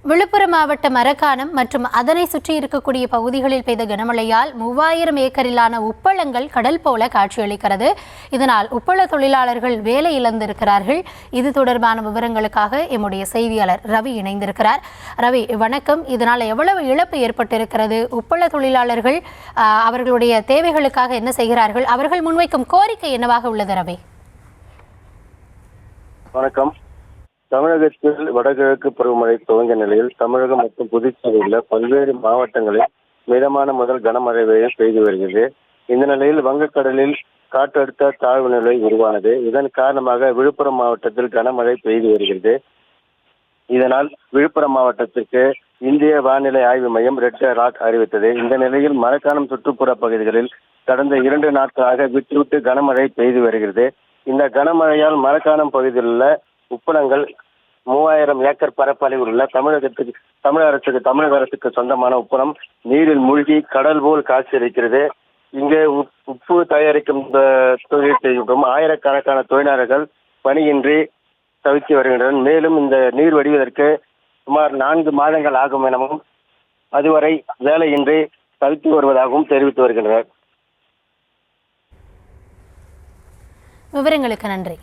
விழுப்புரம் மாவட்ட மரக்காணம் மற்றும் அதனை சுற்றி இருக்கக்கூடிய பகுதிகளில் பெய்த கனமழையால் 3000 ஏக்கரிலான உப்பளங்கள் கடல் போல காட்சியளிக்கிறது. இதனால் உப்பள தொழிலாளர்கள் வேலை இழந்திருக்கிறார்கள். இது தொடர்பான விவரங்களுக்காக எம்முடைய செய்தியாளர் ரவி இணைந்திருக்கிறார். ரவி, வணக்கம். இதனால் எவ்வளவு இழப்பு ஏற்பட்டிருக்கிறது? உப்பள தொழிலாளர்கள் அவர்களுடைய தேவைகளுக்காக என்ன செய்கிறார்கள்? அவர்கள் முன்வைக்கும் கோரிக்கை என்னவாக உள்ளது? ரவி, வணக்கம். தமிழகத்தில் வடகிழக்கு பருவமழை துவங்கிய நிலையில் தமிழகம் மற்றும் புதுச்சேரியில் உள்ள பல்வேறு மாவட்டங்களில் மிதமான முதல் கனமழை பெய்து வருகிறது. இந்த நிலையில் வங்கக்கடலில் காற்றழுத்த தாழ்வு நிலை உருவானது. இதன் காரணமாக விழுப்புரம் மாவட்டத்தில் கனமழை பெய்து வருகிறது. இதனால் விழுப்புரம் மாவட்டத்திற்கு இந்திய வானிலை ஆய்வு மையம் ரெட் அலர்ட் அறிவித்தது. இந்த நிலையில் மரக்காணம் சுற்றுப்புற பகுதிகளில் கடந்த 2 நாட்களாக விட்டு கனமழை பெய்து வருகிறது. இந்த கனமழையால் மரக்காணம் பகுதியில் உள்ள உப்பளங்கள் 3000 ஏக்கர் பரப்பளவில் உள்ள தமிழக அரசுக்கு சொந்தமான உப்பளம் நீரில் மூழ்கி கடல் போல் காட்சியளிக்கிறது. இங்கே உப்பு தயாரிக்கும் தொழில் செய்யும் ஆயிரக்கணக்கான தொழிலாளர்கள் பணியின்றி தவித்து வருகின்றனர். மேலும் இந்த நீர் வடிவதற்கு சுமார் 4 மாதங்கள் ஆகும் எனவும் அதுவரை வேலையின்றி தவித்து வருவதாகவும் தெரிவித்து வருகின்றனர். விவரங்களுக்கு நன்றி.